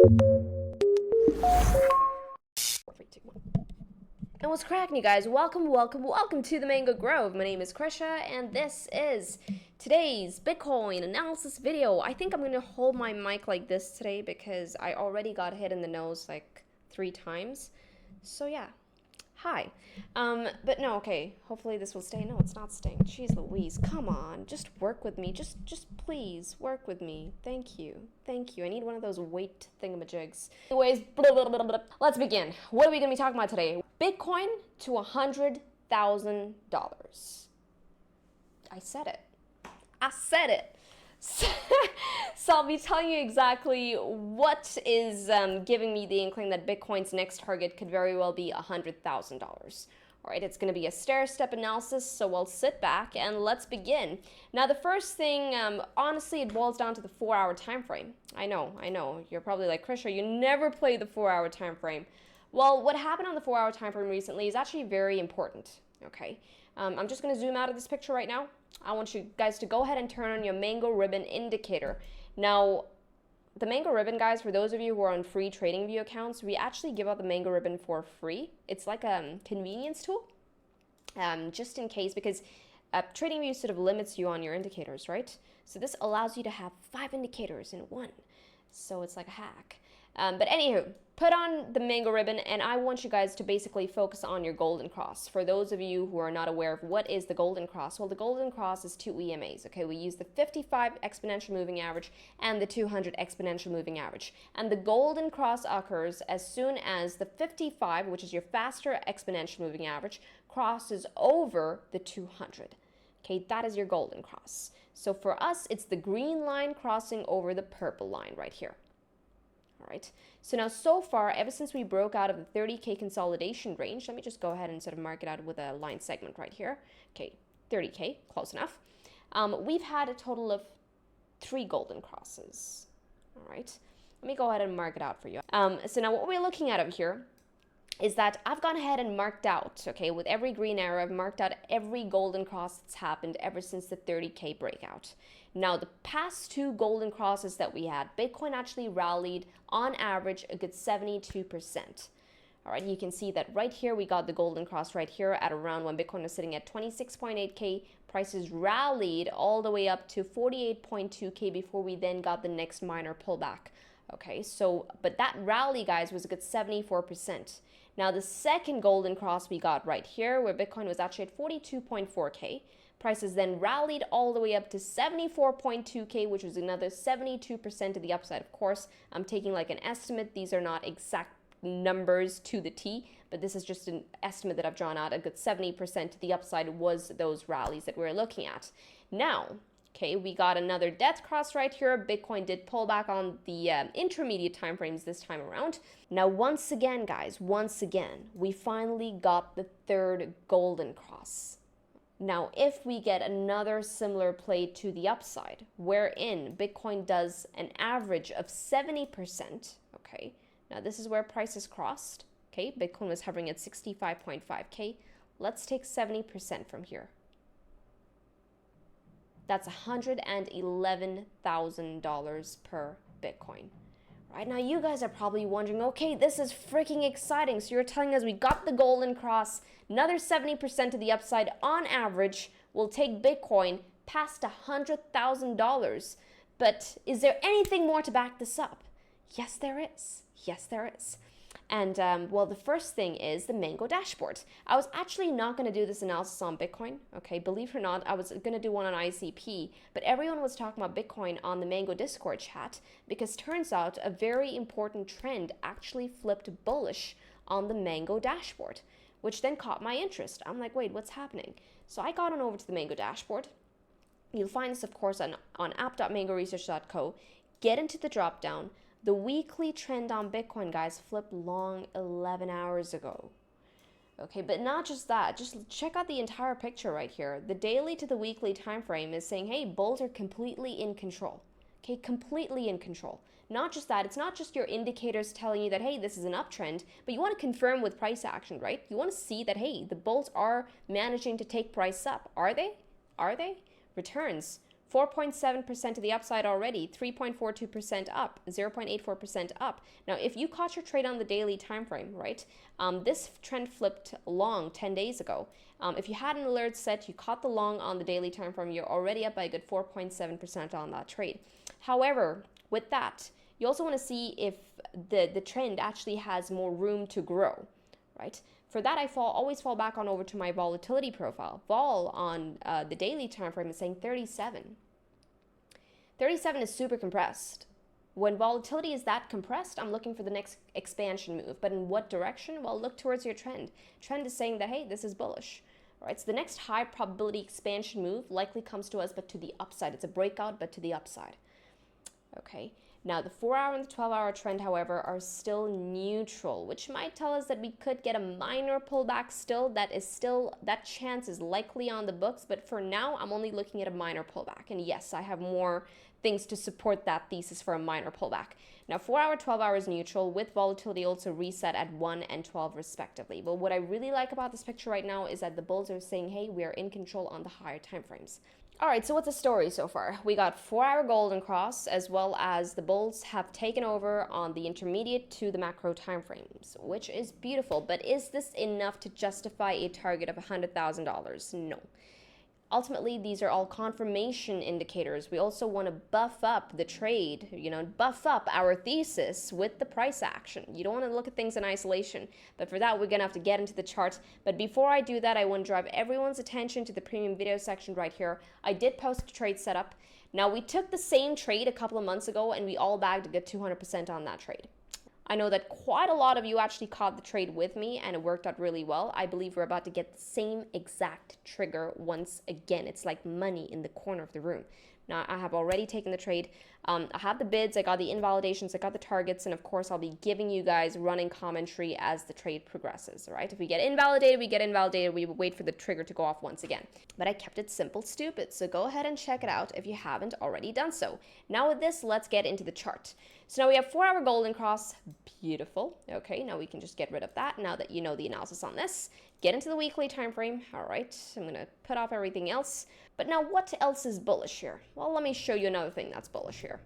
And what's cracking, you guys? Welcome to the Mango Grove. My name is Krisha, and this is today's Bitcoin analysis video. I think I'm going to hold my mic like this today because I already got hit in the nose like 3 times. So yeah, hi. But no, okay, hopefully this will stay. No, it's not staying. Jeez Louise, come on, just work with me. Just please work with me. Thank you. I need one of those weight thingamajigs. Anyways, let's begin. What are we gonna be talking about today? Bitcoin to $100,000. I said it. So I'll be telling you exactly what is giving me the inkling that Bitcoin's next target could very well be $100,000. All right, it's going to be a stair-step analysis, so we'll sit back and let's begin. Now, the first thing, honestly, it boils down to the 4-hour time frame. I know. You're probably like, Krisha, you never play the 4-hour time frame. Well, what happened on the 4-hour time frame recently is actually very important, okay? I'm just going to zoom out of this picture right now. I want you guys to go ahead and turn on your Mango Ribbon indicator. Now, the Mango Ribbon, guys, for those of you who are on free TradingView accounts, we actually give out the Mango Ribbon for free. It's like a convenience tool, just in case, because TradingView sort of limits you on your indicators, right? So this allows you to have 5 indicators in one. So it's like a hack. But anywho, put on the Mango Ribbon, and I want you guys to basically focus on your golden cross. For those of you who are not aware of what is the golden cross, well, the golden cross is 2 EMAs, okay? We use the 55 exponential moving average and the 200 exponential moving average. And the golden cross occurs as soon as the 55, which is your faster exponential moving average, crosses over the 200. Okay, that is your golden cross. So for us, it's the green line crossing over the purple line right here. All right, so now so far, ever since we broke out of the 30K consolidation range, let me just go ahead and sort of mark it out with a line segment right here. Okay, 30K, close enough. We've had a total of 3 golden crosses. All right, let me go ahead and mark it out for you. So now what we're looking at over here is that I've gone ahead and marked out, okay, with every green arrow, I've marked out every golden cross that's happened ever since the 30K breakout. Now, the past 2 golden crosses that we had, Bitcoin actually rallied on average a good 72%. All right, you can see that right here, we got the golden cross right here at around when Bitcoin was sitting at 26.8K. Prices rallied all the way up to 48.2K before we then got the next minor pullback. Okay, so, but that rally, guys, was a good 74%. Now, the second golden cross we got right here, where Bitcoin was actually at 42.4K. Prices then rallied all the way up to 74.2K, which was another 72% to the upside. Of course, I'm taking like an estimate. These are not exact numbers to the T, but this is just an estimate that I've drawn out. A good 70% to the upside was those rallies that we're looking at. Now, okay, we got another death cross right here. Bitcoin did pull back on the intermediate time frames this time around. Now, once again, guys, we finally got the 3rd golden cross. Now, if we get another similar play to the upside, wherein Bitcoin does an average of 70%, okay, now this is where prices crossed, okay, Bitcoin was hovering at 65.5K. Let's take 70% from here. That's $111,000 per Bitcoin. Right now, you guys are probably wondering, okay, this is freaking exciting. So you're telling us we got the golden cross, another 70% to the upside on average will take Bitcoin past $100,000. But is there anything more to back this up? Yes, there is. And well, the first thing is the Mango dashboard. I was actually not going to do this analysis on Bitcoin, okay? Believe it or not, I was going to do one on ICP, but everyone was talking about Bitcoin on the Mango Discord chat because turns out a very important trend actually flipped bullish on the Mango dashboard, which then caught my interest. I'm like, wait, what's happening? So I got on over to the Mango dashboard. You'll find this, of course, on app.mangoresearch.co. Get into the drop down. The weekly trend on Bitcoin, guys, flipped long 11 hours ago. Okay, but not just that. Just check out the entire picture right here. The daily to the weekly time frame is saying, hey, bulls are completely in control. Okay, completely in control. Not just that. It's not just your indicators telling you that, hey, this is an uptrend, but you want to confirm with price action, right? You want to see that, hey, the bulls are managing to take price up. Are they? Returns 4.7% to the upside already, 3.42% up, 0.84% up. Now, if you caught your trade on the daily time frame, right, this trend flipped long 10 days ago. If you had an alert set, you caught the long on the daily time frame, you're already up by a good 4.7% on that trade. However, with that, you also want to see if the trend actually has more room to grow, right? For that, I always fall back on over to my volatility profile. Vol on the daily time frame is saying 37. 37 is super compressed. When volatility is that compressed, I'm looking for the next expansion move. But in what direction? Well, look towards your trend. Trend is saying that, hey, this is bullish. Right, so the next high probability expansion move likely comes to us, but to the upside. It's a breakout, but to the upside. Okay. Now, the 4-hour and the 12-hour trend, however, are still neutral, which might tell us that we could get a minor pullback still. That chance is likely on the books, but for now, I'm only looking at a minor pullback. And yes, I have more things to support that thesis for a minor pullback. Now, 4-hour, 12-hour is neutral, with volatility also reset at 1 and 12 respectively. But what I really like about this picture right now is that the bulls are saying, hey, we are in control on the higher time frames. All right, so what's the story so far? We got 4-hour golden cross, as well as the bulls have taken over on the intermediate to the macro timeframes, which is beautiful. But is this enough to justify a target of $100,000? No. Ultimately, these are all confirmation indicators. We also want to buff up the trade, buff up our thesis with the price action. You don't want to look at things in isolation, but for that, we're going to have to get into the chart. But before I do that, I want to drive everyone's attention to the premium video section right here. I did post a trade setup. Now, we took the same trade a couple of months ago, and we all bagged a good 200% on that trade. I know that quite a lot of you actually caught the trade with me and it worked out really well. I believe we're about to get the same exact trigger once again. It's like money in the corner of the room. Now, I have already taken the trade. I have the bids, I got the invalidations, I got the targets, and of course, I'll be giving you guys running commentary as the trade progresses, all right? If we get invalidated, we get invalidated. We wait for the trigger to go off once again. But I kept it simple, stupid, so go ahead and check it out if you haven't already done so. Now with this, let's get into the chart. So now we have 4-hour golden cross. Beautiful. Okay, now we can just get rid of that now that you know the analysis on this. Get into the weekly time frame. All right, I'm going to put off everything else. But now what else is bullish here? Well, let me show you another thing that's bullish here.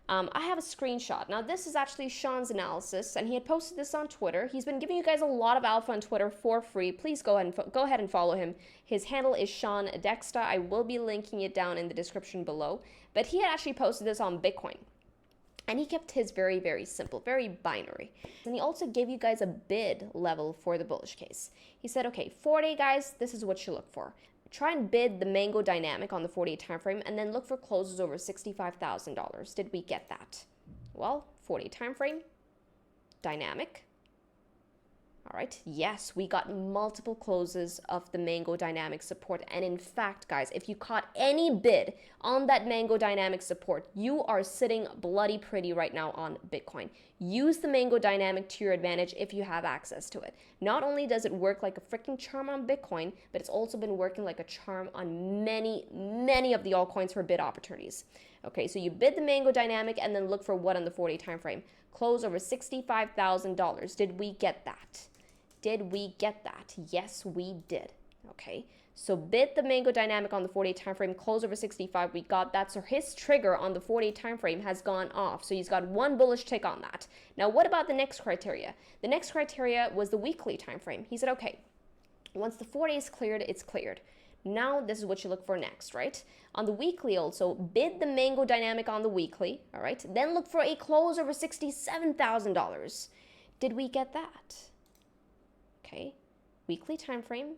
I have a screenshot. Now, this is actually Sean's analysis, and he had posted this on Twitter. He's been giving you guys a lot of alpha on Twitter for free. Please go ahead and follow him. His handle is Sean Dexta. I will be linking it down in the description below. But he had actually posted this on Bitcoin. And he kept his very, very simple, very binary. And he also gave you guys a bid level for the bullish case. He said, okay, 4-day guys, this is what you look for. Try and bid the mango dynamic on the 48 time frame and then look for closes over $65,000. Did we get that? Well, 48 time frame, dynamic. All right, yes, we got multiple closes of the mango dynamic support. And in fact, guys, if you caught any bid on that mango dynamic support, you are sitting bloody pretty right now on Bitcoin. Use the mango dynamic to your advantage if you have access to it. Not only does it work like a freaking charm on Bitcoin, but it's also been working like a charm on many, many of the altcoins for bid opportunities. Okay, so you bid the mango dynamic and then look for what on the 40 time frame? Close over $65,000. Did we get that? Did we get that? Yes, we did. Okay, so bid the mango dynamic on the 48 time frame, close over 65. We got that. So his trigger on the 48 time frame has gone off. So he's got one bullish tick on that. Now, what about the next criteria? The next criteria was the weekly time frame. He said, okay, once the 4 days cleared, it's cleared. Now, this is what you look for next, right? On the weekly also, bid the mango dynamic on the weekly, all right? Then look for a close over $67,000. Did we get that? Okay, weekly time frame.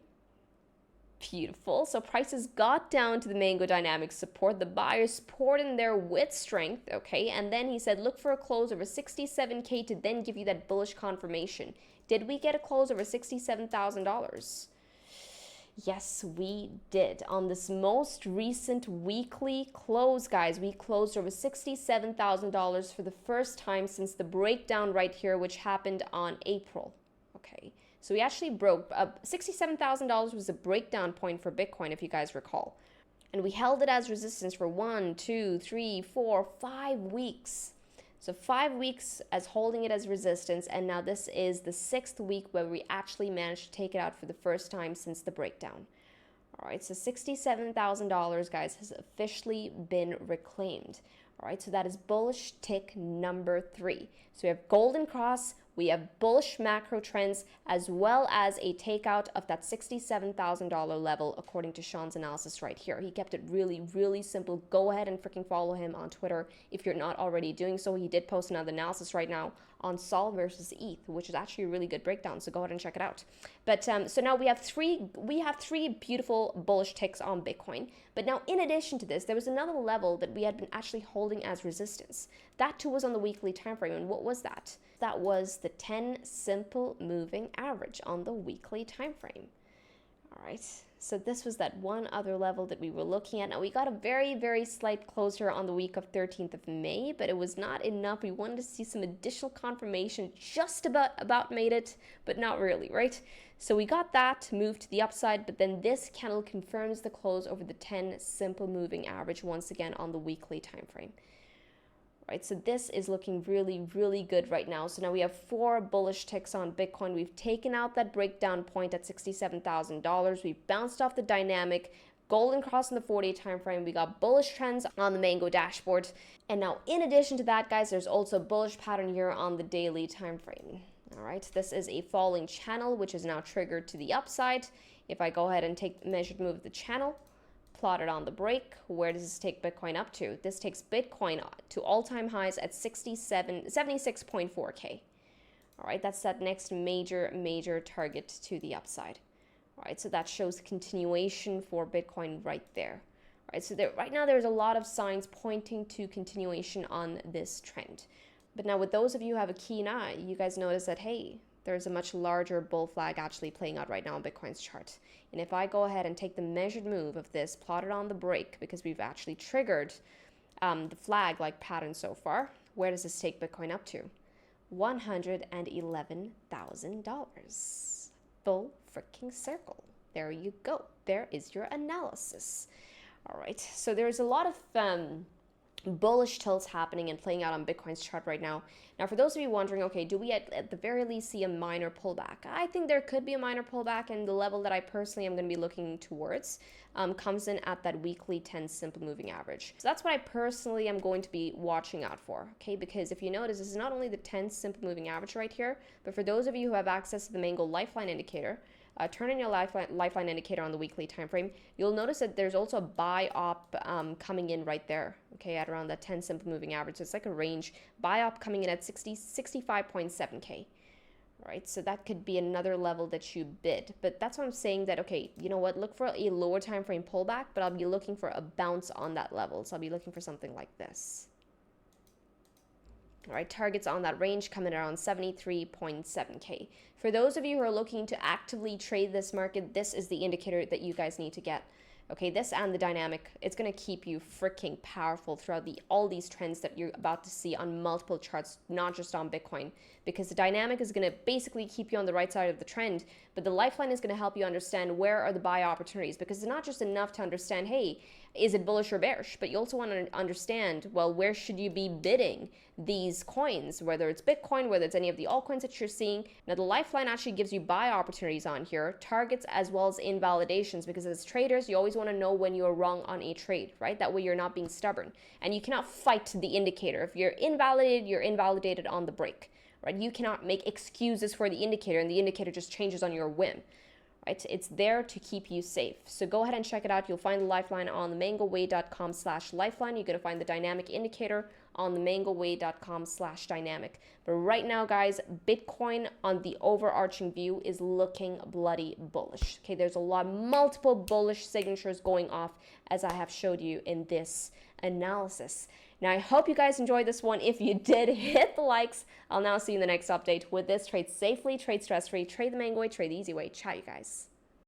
Beautiful. So prices got down to the mango dynamic support. The buyers poured in there with strength, okay? And then he said, look for a close over 67K to then give you that bullish confirmation. Did we get a close over $67,000? Yes, we did. On this most recent weekly close, guys, we closed over $67,000 for the first time since the breakdown right here, which happened on April, okay? So we actually broke, $67,000 was a breakdown point for Bitcoin, if you guys recall. And we held it as resistance for 1, 2, 3, 4, 5 weeks. So 5 weeks as holding it as resistance, and now this is the 6th week where we actually managed to take it out for the first time since the breakdown. All right, so $67,000, guys, has officially been reclaimed. All right, so that is bullish tick number 3. So we have golden cross, we have bullish macro trends, as well as a takeout of that $67,000 level, according to Sean's analysis right here. He kept it really, really simple. Go ahead and freaking follow him on Twitter if you're not already doing so. He did post another analysis right now on Sol versus ETH, which is actually a really good breakdown. So go ahead and check it out. But so now we have three beautiful bullish ticks on Bitcoin. But now, in addition to this, there was another level that we had been actually holding as resistance. That too was on the weekly time frame. And what was that? That was the 10 simple moving average on the weekly time frame. All right, so this was that one other level that we were looking at. Now, we got a very, very slight closure on the week of 13th of May, but it was not enough. We wanted to see some additional confirmation, just about made it, but not really, right? So we got that, moved to the upside, but then this candle confirms the close over the 10 simple moving average once again on the weekly time frame. Right, so this is looking really, really good right now. So now we have 4 bullish ticks on Bitcoin. We've taken out that breakdown point at $67,000. We bounced off the dynamic golden cross in the 4-day time frame. We got bullish trends on the Mango dashboard. And now, in addition to that, guys, there's also a bullish pattern here on the daily time frame. All right, this is a falling channel, which is now triggered to the upside. If I go ahead and take the measured move of the channel, plotted on the break, where does this take Bitcoin up to? This takes Bitcoin to all-time highs at 76.4K. All right, that's that next major target to the upside. All right, so that shows continuation for Bitcoin right there. All right, so right now there's a lot of signs pointing to continuation on this trend. But now with those of you who have a keen eye, you guys notice that, hey, there's a much larger bull flag actually playing out right now on Bitcoin's chart. And if I go ahead and take the measured move of this, plotted on the break, because we've actually triggered the flag-like pattern so far, where does this take Bitcoin up to? $111,000. Full freaking circle. There you go. There is your analysis. All right, so there's a lot of bullish tilts happening and playing out on Bitcoin's chart right now. Now, for those of you wondering, okay, do we at the very least see a minor pullback? I think there could be a minor pullback, and the level that I personally am going to be looking towards comes in at that weekly 10 simple moving average. So that's what I personally am going to be watching out for, okay? Because if you notice, this is not only the 10 simple moving average right here, but for those of you who have access to the Mango lifeline indicator, turn on your lifeline indicator on the weekly time frame. You'll notice that there's also a buy op coming in right there, okay, at around that 10 simple moving average. So it's like a range. Buy op coming in at 65.7K. Right, so that could be another level that you bid. But that's what I'm saying, that, okay, you know what, look for a lower time frame pullback, but I'll be looking for a bounce on that level. So I'll be looking for something like this. All right, targets on that range coming around 73.7K. For those of you who are looking to actively trade this market, this is the indicator that you guys need to get. Okay, this and the dynamic, it's going to keep you freaking powerful throughout all these trends that you're about to see on multiple charts, not just on Bitcoin, because the dynamic is going to basically keep you on the right side of the trend, but the lifeline is going to help you understand where are the buy opportunities, because it's not just enough to understand, hey, is it bullish or bearish, but you also want to understand, well, where should you be bidding these coins, whether it's Bitcoin, whether it's any of the altcoins that you're seeing. Now, the lifeline actually gives you buy opportunities on here, targets as well as invalidations, because as traders, you always want to know when you're wrong on a trade, right? That way you're not being stubborn, and you cannot fight the indicator. If you're invalidated, you're invalidated on the break, right? You cannot make excuses for the indicator, and the indicator just changes on your whim. Right? It's there to keep you safe. So go ahead and check it out. You'll find the lifeline on the mangoway.com/lifeline. You're going to find the dynamic indicator on the mangoway.com/dynamic. But right now, guys, Bitcoin on the overarching view is looking bloody bullish. Okay, there's multiple bullish signatures going off, as I have showed you in this analysis. Now, I hope you guys enjoyed this one. If you did, hit the likes. I'll now see you in the next update. With this, trade safely, trade stress-free, trade the Mango way, trade the easy way. Ciao, you guys.